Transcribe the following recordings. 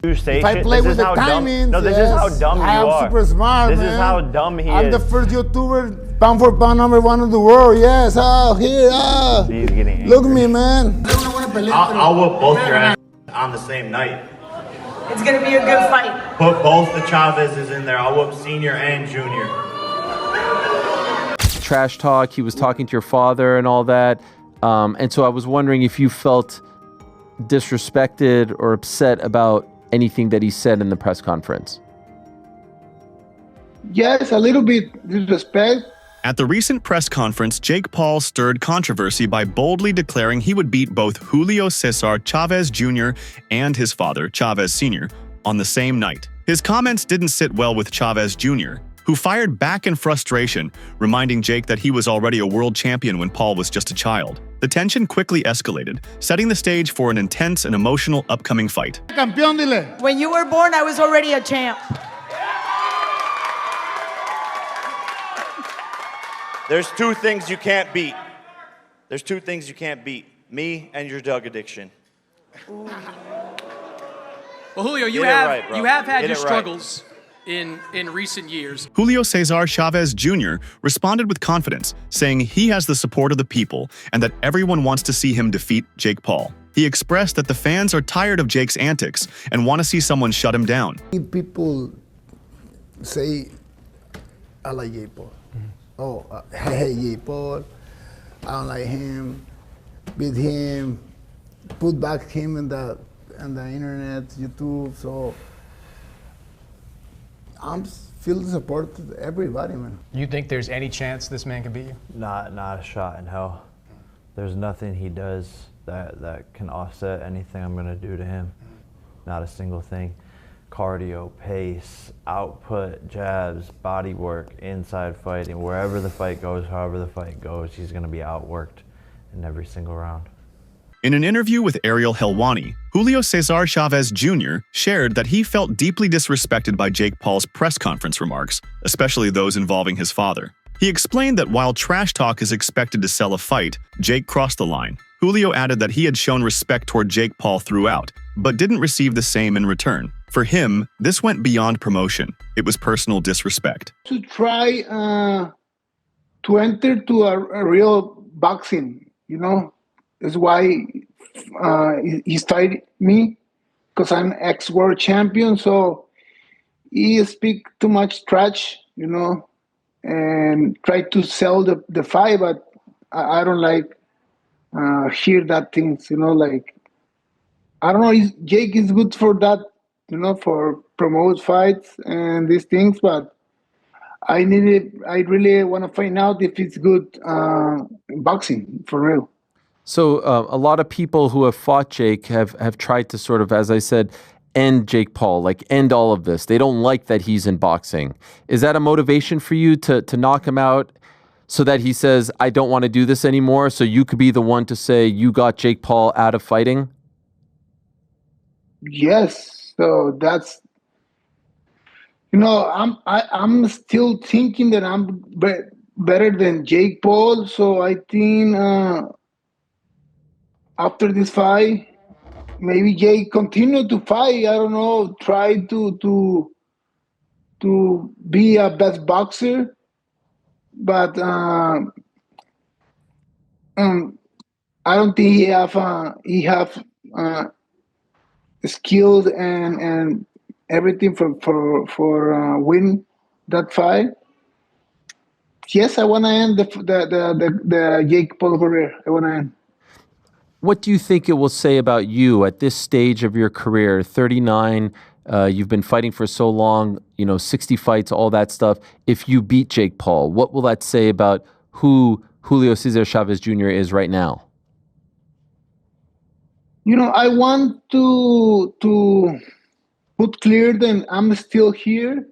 You say If I shit, play this with is the how dumb. timings, No, this is how dumb you I'm are. super smart, This man. is how dumb he I'm is. the first YouTuber, pound for pound, #1 in the world. Yes, here, He's getting Look at angry. me, man. I'll whoop both your asses on the same night. It's gonna be a good fight. Put both the Chavezes in there. I'll whoop senior and junior. Trash talk, he was talking to your father and all that. And so I was wondering if you felt disrespected or upset about anything that he said in the press conference. Yes, a little bit disrespect. At the recent press conference, Jake Paul stirred controversy by boldly declaring he would beat both Julio Cesar Chavez Jr. and his father, Chavez Sr., on the same night. His comments didn't sit well with Chavez Jr., who fired back in frustration, reminding Jake that he was already a world champion when Paul was just a child. The tension quickly escalated, setting the stage for an intense and emotional upcoming fight. Campeón, dile. When you were born, I was already a champ. There's two things you can't beat. There's two things you can't beat. Me and your drug addiction. Well, Julio, you Get it have right, bro. you have had Get your it right. struggles in recent years. Julio Cesar Chavez Jr. responded with confidence, saying he has the support of the people and that everyone wants to see him defeat Jake Paul. He expressed that the fans are tired of Jake's antics and want to see someone shut him down. People say, I like Jake Paul. Oh, I hate Jake Paul. I don't like him. Beat him. Put back him in the internet, YouTube. So I'm feeling support to everybody, man. You think there's any chance this man can beat you? Not a shot in hell. There's nothing he does that can offset anything I'm gonna do to him. Not a single thing. Cardio, pace, output, jabs, body work, inside fighting, wherever the fight goes, however the fight goes, he's gonna be outworked in every single round. In an interview with Ariel Helwani, Julio Cesar Chavez Jr. shared that he felt deeply disrespected by Jake Paul's press conference remarks, especially those involving his father. He explained that while trash talk is expected to sell a fight, Jake crossed the line. Julio added that he had shown respect toward Jake Paul throughout, but didn't receive the same in return. For him, this went beyond promotion. It was personal disrespect. To try to enter to a real boxing, is why he started me, because I'm ex-world champion. So he speak too much trash, and try to sell the fight, but I don't like hear that things, like, I don't know, Jake is good for that, for promote fights and these things, but I really want to find out if it's good boxing, for real. So a lot of people who have fought Jake have tried to sort of, as I said, end Jake Paul, like end all of this. They don't like that he's in boxing. Is that a motivation for you to knock him out so that he says, I don't want to do this anymore, so you could be the one to say you got Jake Paul out of fighting? Yes. So that's, I'm still thinking that I'm better than Jake Paul. So I think after this fight, maybe Jake continue to fight. I don't know. Try to be a best boxer, but I don't think he have skills and everything for win that fight. Yes, I want to end the Jake Paul career. I want to end. What do you think it will say about you at this stage of your career, 39, you've been fighting for so long, 60 fights, all that stuff. If you beat Jake Paul, what will that say about who Julio Cesar Chavez Jr. is right now? I want to put clear that I'm still here.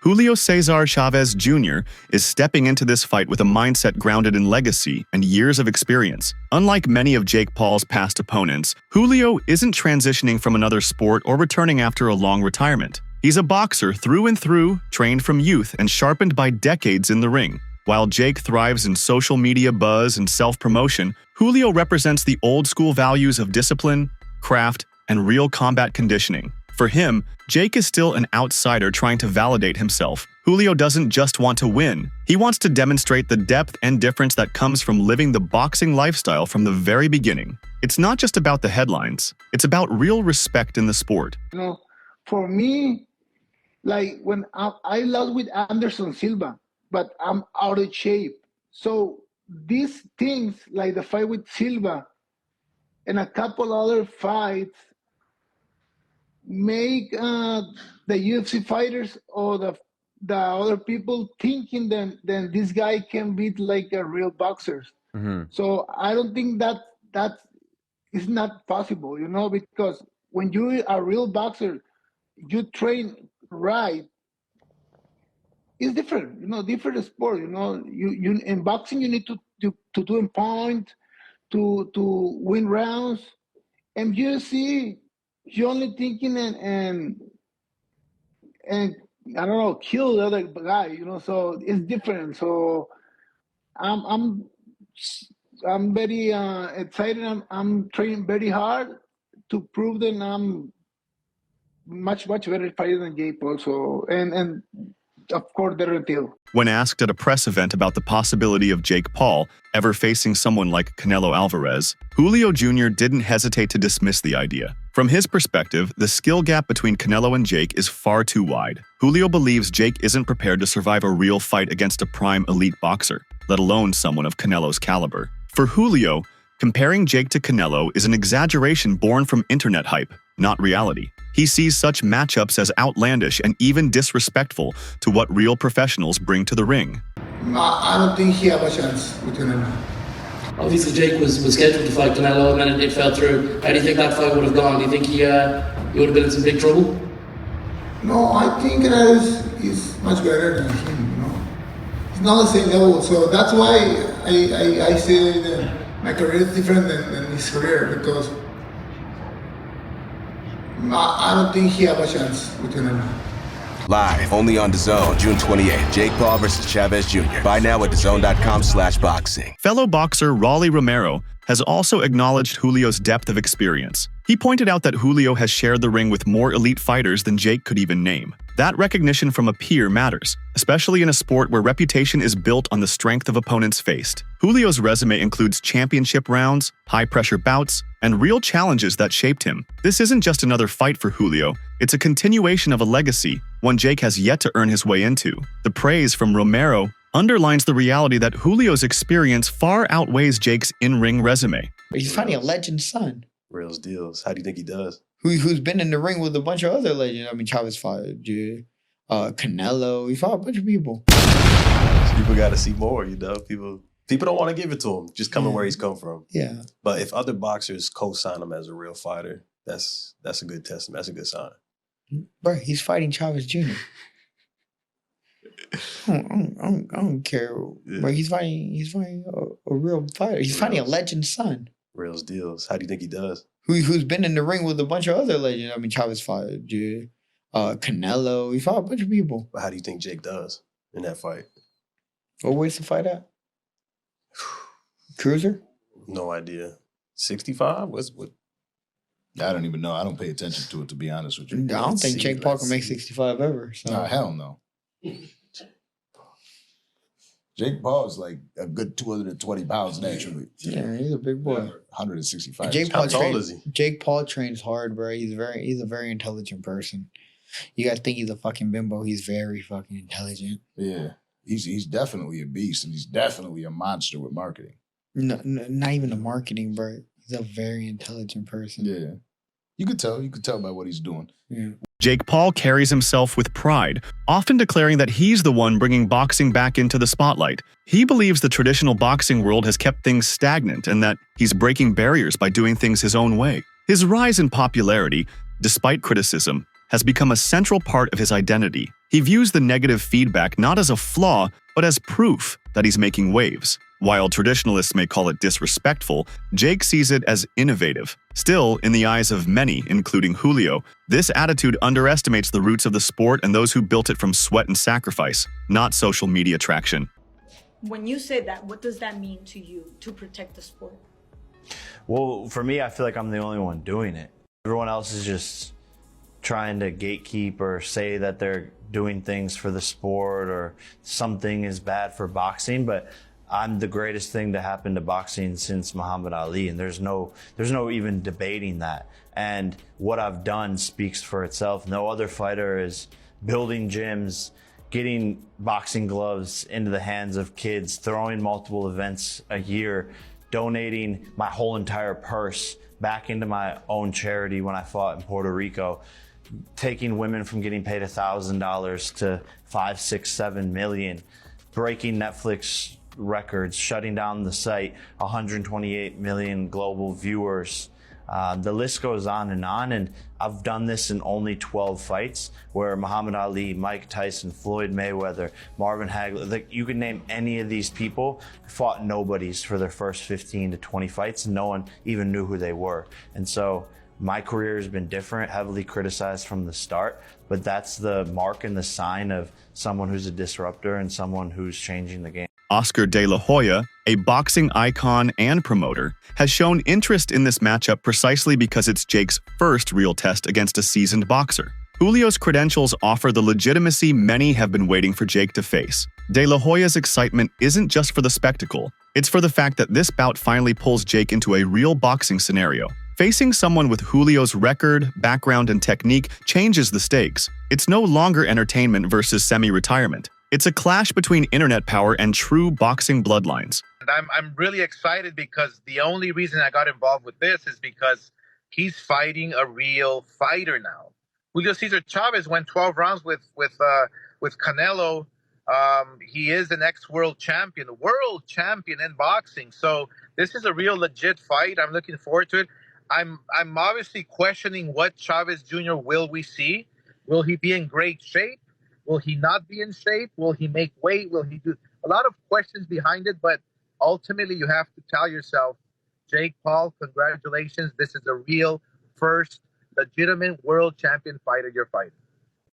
Julio Cesar Chavez Jr. is stepping into this fight with a mindset grounded in legacy and years of experience. Unlike many of Jake Paul's past opponents, Julio isn't transitioning from another sport or returning after a long retirement. He's a boxer through and through, trained from youth and sharpened by decades in the ring. While Jake thrives in social media buzz and self-promotion, Julio represents the old-school values of discipline, craft, and real combat conditioning. For him, Jake is still an outsider trying to validate himself. Julio doesn't just want to win. He wants to demonstrate the depth and difference that comes from living the boxing lifestyle from the very beginning. It's not just about the headlines. It's about real respect in the sport. You know, for me, like when I lost with Anderson Silva, but I'm out of shape. So these things, like the fight with Silva and a couple other fights, make the UFC fighters or the other people thinking then this guy can beat like a real boxer. So I don't think that is not possible, you know, because when you are a real boxer, you train right. It's different, you know, different sport. You know, you in boxing you need to do in point to win rounds, and UFC you're only thinking and I don't know, kill the other guy, you know. So it's different. So I'm very excited. I'm training very hard to prove that I'm much better fighter than Jake Paul. So and of course the until. When asked at a press event about the possibility of Jake Paul ever facing someone like Canelo Alvarez, Julio Jr. didn't hesitate to dismiss the idea. From his perspective, the skill gap between Canelo and Jake is far too wide. Julio believes Jake isn't prepared to survive a real fight against a prime elite boxer, let alone someone of Canelo's caliber. For Julio, comparing Jake to Canelo is an exaggeration born from internet hype, not reality. He sees such matchups as outlandish and even disrespectful to what real professionals bring to the ring. I don't think he have a chance with Canelo. Obviously, Jake was scheduled to fight Canelo, and then it fell through. How do you think that fight would have gone? Do you think he would have been in some big trouble? No, I think Canelo is much better than him. You know, it's not the same level. So that's why I say that my career is different than his career, because I don't think he have a chance with Canelo. Live, only on DAZN, June 28th. Jake Paul versus Chavez Jr. Buy now at DAZN.com/boxing. Fellow boxer Rolly Romero has also acknowledged Julio's depth of experience. He pointed out that Julio has shared the ring with more elite fighters than Jake could even name. That recognition from a peer matters, especially in a sport where reputation is built on the strength of opponents faced. Julio's resume includes championship rounds, high-pressure bouts, and real challenges that shaped him. This isn't just another fight for Julio, it's a continuation of a legacy, one Jake has yet to earn his way into. The praise from Romero underlines the reality that Julio's experience far outweighs Jake's in-ring resume. He's fighting a legend's son. Real deals. How do you think he does? Who's been in the ring with a bunch of other legends. I mean, Chavez fought Canelo. He fought a bunch of people. People got to see more, you know. People don't want to give it to him, just coming where he's come from. Yeah. But if other boxers co-sign him as a real fighter, that's a good testament. That's a good sign. Bro, he's fighting Chavez Jr. I don't care. Yeah. Bro, he's fighting a real fighter. He's fighting a legend's son. Real deals. How do you think he does? Who's been in the ring with a bunch of other legends. I mean, Chavez fought Canelo. He fought a bunch of people. But how do you think Jake does in that fight? What weight's the fight at? Cruiser? No idea. 65? What? I don't even know. I don't pay attention to it, to be honest with you. I don't think Jake Paul can make 65 ever. So. Nah, hell no. Jake Paul is like a good 220 pounds naturally. Yeah, he's a big boy. 165. How tall is he? Jake Paul trains hard, bro. He's a very intelligent person. You guys think he's a fucking bimbo. He's very fucking intelligent. Yeah. He's definitely a beast, and he's definitely a monster with marketing. No, not even the marketing, bro. He's a very intelligent person. Yeah. You could tell by what he's doing. Yeah. Jake Paul carries himself with pride, often declaring that he's the one bringing boxing back into the spotlight. He believes the traditional boxing world has kept things stagnant and that he's breaking barriers by doing things his own way. His rise in popularity, despite criticism, has become a central part of his identity. He views the negative feedback not as a flaw, but as proof that he's making waves. While traditionalists may call it disrespectful, Jake sees it as innovative. Still, in the eyes of many, including Julio, this attitude underestimates the roots of the sport and those who built it from sweat and sacrifice, not social media traction. When you say that, what does that mean to you to protect the sport? Well, for me, I feel like I'm the only one doing it. Everyone else is just trying to gatekeep or say that they're doing things for the sport or something is bad for boxing, but I'm the greatest thing to happen to boxing since Muhammad Ali, and there's no even debating that. And what I've done speaks for itself. No other fighter is building gyms, getting boxing gloves into the hands of kids, throwing multiple events a year, donating my whole entire purse back into my own charity when I fought in Puerto Rico, taking women from getting paid $1,000 to 5, 6, 7 million, breaking Netflix records, shutting down the site, 128 million global viewers. The list goes on, and I've done this in only 12 fights, where Muhammad Ali, Mike Tyson, Floyd Mayweather, Marvin Hagler, like, you can name any of these people, fought nobodies for their first 15 to 20 fights, and no one even knew who they were. And so my career has been different, heavily criticized from the start, but that's the mark and the sign of someone who's a disruptor and someone who's changing the game. Oscar De La Hoya, a boxing icon and promoter, has shown interest in this matchup precisely because it's Jake's first real test against a seasoned boxer. Julio's credentials offer the legitimacy many have been waiting for Jake to face. De La Hoya's excitement isn't just for the spectacle, it's for the fact that this bout finally pulls Jake into a real boxing scenario. Facing someone with Julio's record, background, and technique changes the stakes. It's no longer entertainment versus semi-retirement. It's a clash between internet power and true boxing bloodlines. And I'm really excited because the only reason I got involved with this is because he's fighting a real fighter now. Julio Cesar Chavez went 12 rounds with Canelo. He is an ex-world champion in boxing. So this is a real legit fight. I'm looking forward to it. I'm obviously questioning what Chavez Jr. will we see. Will he be in great shape? Will he not be in shape? Will he make weight? Will he do a lot of questions behind it? But ultimately, you have to tell yourself, Jake Paul, congratulations. This is a real first legitimate world champion fighter you're fighting.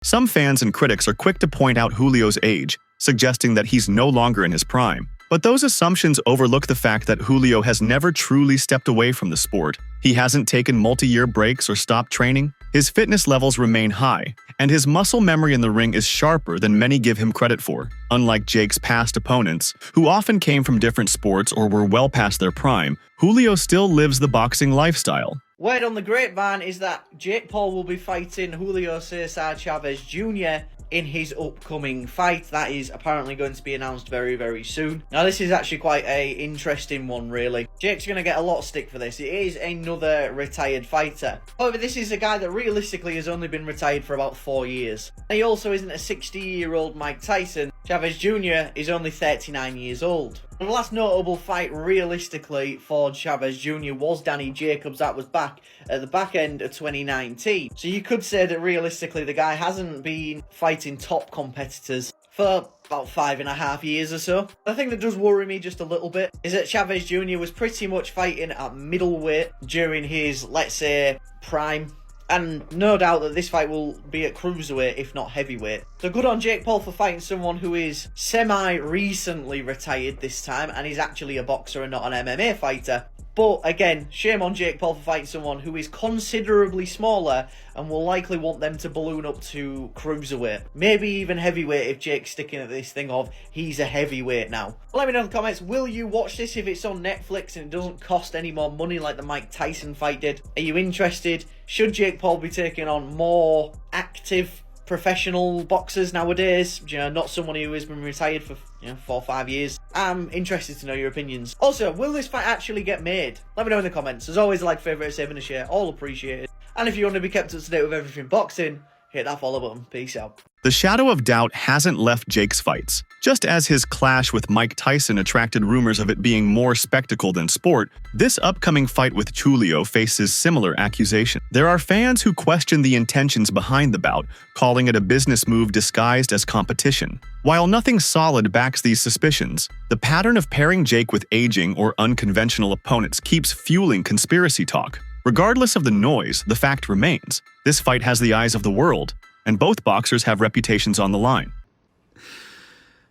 Some fans and critics are quick to point out Julio's age, suggesting that he's no longer in his prime. But those assumptions overlook the fact that Julio has never truly stepped away from the sport. He hasn't taken multi-year breaks or stopped training. His fitness levels remain high, and his muscle memory in the ring is sharper than many give him credit for. Unlike Jake's past opponents, who often came from different sports or were well past their prime, Julio still lives the boxing lifestyle. Word on the grapevine is that Jake Paul will be fighting Julio Cesar Chavez Jr. in his upcoming fight. That is apparently going to be announced very, very soon. Now, this is actually quite an interesting one, really. Jake's going to get a lot of stick for this. It is another retired fighter. However, this is a guy that realistically has only been retired for about 4 years. And he also isn't a 60-year-old Mike Tyson. Chavez Jr. is only 39 years old. And the last notable fight, realistically, for Chavez Jr. was Danny Jacobs. That was back at the back end of 2019. So you could say that realistically the guy hasn't been fighting top competitors for about 5.5 years or so. The thing that does worry me just a little bit is that Chavez Jr. was pretty much fighting at middleweight during his, let's say, prime. And no doubt that this fight will be at cruiserweight, if not heavyweight. So good on Jake Paul for fighting someone who is semi-recently retired this time, and is actually a boxer and not an MMA fighter. But again, shame on Jake Paul for fighting someone who is considerably smaller and will likely want them to balloon up to cruiserweight. Maybe even heavyweight if Jake's sticking at this thing of he's a heavyweight now. Let me know in the comments, will you watch this if it's on Netflix and it doesn't cost any more money like the Mike Tyson fight did? Are you interested? Should Jake Paul be taking on more active professional boxers nowadays? You know, not someone who has been retired for 4 or 5 years. I'm interested to know your opinions. Also, will this fight actually get made? Let me know in the comments. As always, like, favourite, save and a share, all appreciated. And if you want to be kept up to date with everything boxing, hit that follow button. Peace out. The shadow of doubt hasn't left Jake's fights. Just as his clash with Mike Tyson attracted rumors of it being more spectacle than sport, this upcoming fight with Julio faces similar accusations. There are fans who question the intentions behind the bout, calling it a business move disguised as competition. While nothing solid backs these suspicions, the pattern of pairing Jake with aging or unconventional opponents keeps fueling conspiracy talk. Regardless of the noise, the fact remains. This fight has the eyes of the world, and both boxers have reputations on the line.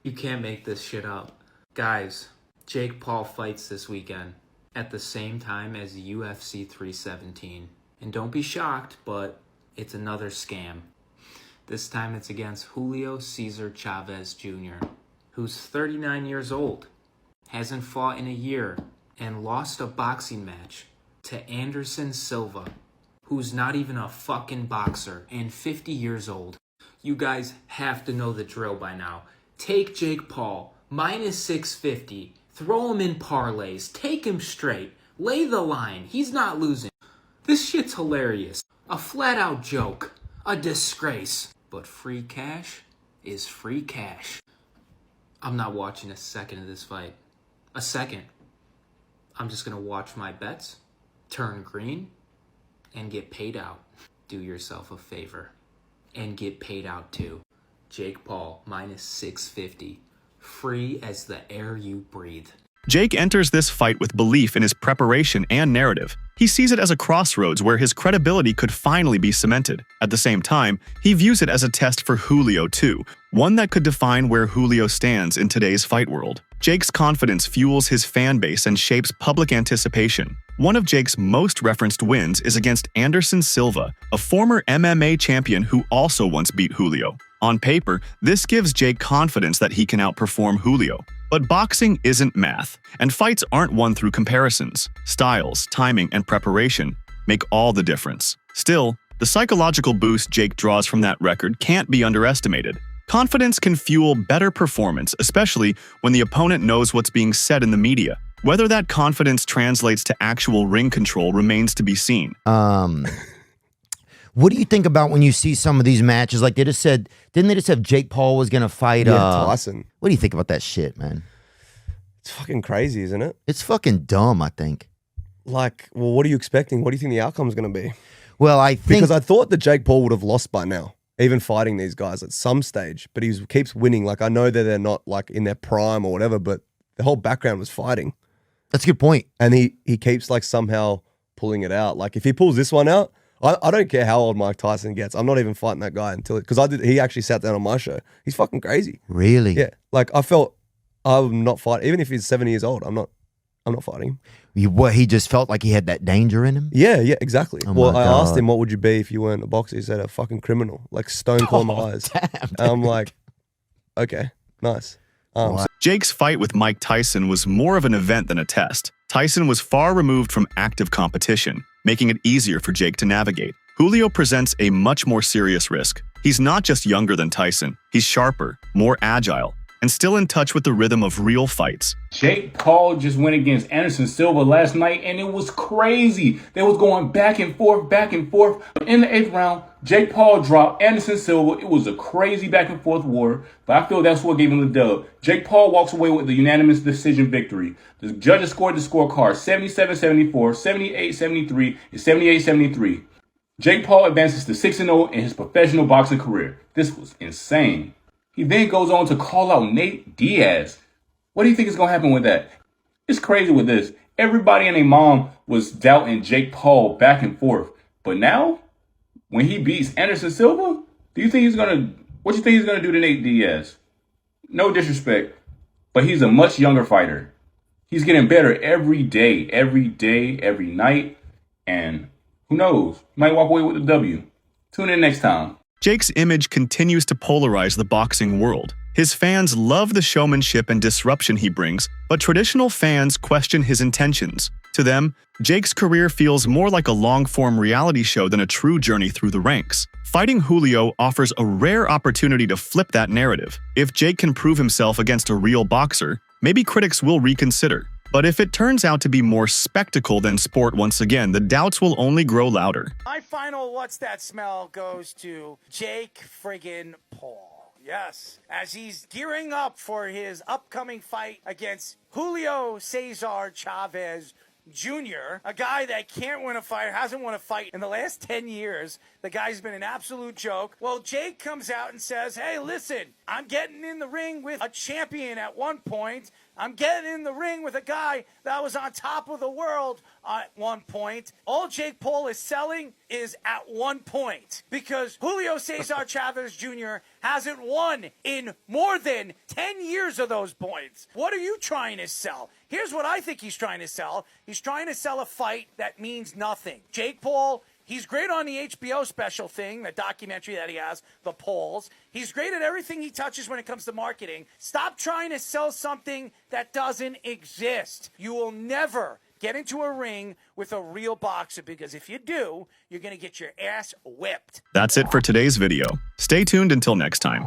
You can't make this shit up. Guys, Jake Paul fights this weekend at the same time as UFC 317. And don't be shocked, but it's another scam. This time it's against Julio Cesar Chavez Jr., who's 39 years old, hasn't fought in a year, and lost a boxing match to Anderson Silva, who's not even a fucking boxer and 50 years old. You guys have to know the drill by now. Take Jake Paul, minus 650, throw him in parlays, take him straight, lay the line, he's not losing. This shit's hilarious. A flat out joke. A disgrace. But free cash is free cash. I'm not watching a second of this fight. A second. I'm just gonna watch my bets, turn green, and get paid out. Do yourself a favor. And get paid out too. Jake Paul, minus 650. Free as the air you breathe. Jake enters this fight with belief in his preparation and narrative. He sees it as a crossroads where his credibility could finally be cemented. At the same time, he views it as a test for Julio too, one that could define where Julio stands in today's fight world. Jake's confidence fuels his fan base and shapes public anticipation. One of Jake's most referenced wins is against Anderson Silva, a former MMA champion who also once beat Julio. On paper, this gives Jake confidence that he can outperform Julio. But boxing isn't math, and fights aren't won through comparisons. Styles, timing, and preparation make all the difference. Still, the psychological boost Jake draws from that record can't be underestimated. Confidence can fuel better performance, especially when the opponent knows what's being said in the media. Whether that confidence translates to actual ring control remains to be seen. What do you think about when you see some of these matches? Like they just said, didn't they just have Jake Paul was going to fight Tyson? What do you think about that shit, man? It's fucking crazy, isn't it? It's fucking dumb, I think. Like, well, what are you expecting? What do you think the outcome's going to be? Well, I think... Because I thought that Jake Paul would have lost by now, even fighting these guys at some stage, but he keeps winning. Like, I know that they're not like in their prime or whatever, but the whole background was fighting. That's a good point. And he keeps like somehow pulling it out. Like if he pulls this one out, I don't care how old Mike Tyson gets. I'm not even fighting that guy until because he actually sat down on my show. He's fucking crazy. Really? Yeah. Like I felt I'm not fighting. Even if he's 70 years old, I'm not fighting him. What, he just felt like he had that danger in him? Yeah, exactly. Oh well, my I God. asked him, what would you be if you weren't a boxer? He said, a fucking criminal, like stone cold in my eyes. Damn, and I'm like, okay, nice. Jake's fight with Mike Tyson was more of an event than a test. Tyson was far removed from active competition, making it easier for Jake to navigate. Julio presents a much more serious risk. He's not just younger than Tyson, he's sharper, more agile, and still in touch with the rhythm of real fights. Jake Paul just went against Anderson Silva last night, and it was crazy. They was going back and forth, back and forth. In the 8th round, Jake Paul dropped Anderson Silva. It was a crazy back and forth war, but I feel that's what gave him the dub. Jake Paul walks away with the unanimous decision victory. The judges scored the scorecard 77-74, 78-73, and 78-73. Jake Paul advances to 6-0 in his professional boxing career. This was insane. He then goes on to call out Nate Diaz. What do you think is going to happen with that? It's crazy with this. Everybody and their mom was doubting Jake Paul back and forth. But now, when he beats Anderson Silva, what do you think he's going to do to Nate Diaz? No disrespect, but he's a much younger fighter. He's getting better every day, every night. And who knows? He might walk away with the W. Tune in next time. Jake's image continues to polarize the boxing world. His fans love the showmanship and disruption he brings, but traditional fans question his intentions. To them, Jake's career feels more like a long-form reality show than a true journey through the ranks. Fighting Julio offers a rare opportunity to flip that narrative. If Jake can prove himself against a real boxer, maybe critics will reconsider. But if it turns out to be more spectacle than sport once again, the doubts will only grow louder. My final What's That Smell goes to Jake friggin' Paul. Yes, as he's gearing up for his upcoming fight against Julio Cesar Chavez Jr., a guy that can't win a fight, hasn't won a fight in the last 10 years. The guy's been an absolute joke. Well, Jake comes out and says, hey, listen, I'm getting in the ring with a champion at one point. I'm getting in the ring with a guy that was on top of the world at one point. All Jake Paul is selling is at one point because Julio Cesar Chavez Jr. hasn't won in more than 10 years of those points. What are you trying to sell? Here's what I think he's trying to sell. He's trying to sell a fight that means nothing. Jake Paul, He's great on the HBO special thing, the documentary that he has, The Polls. He's great at everything he touches when it comes to marketing. Stop trying to sell something that doesn't exist. You will never get into a ring with a real boxer, because if you do, you're going to get your ass whipped. That's it for today's video. Stay tuned until next time.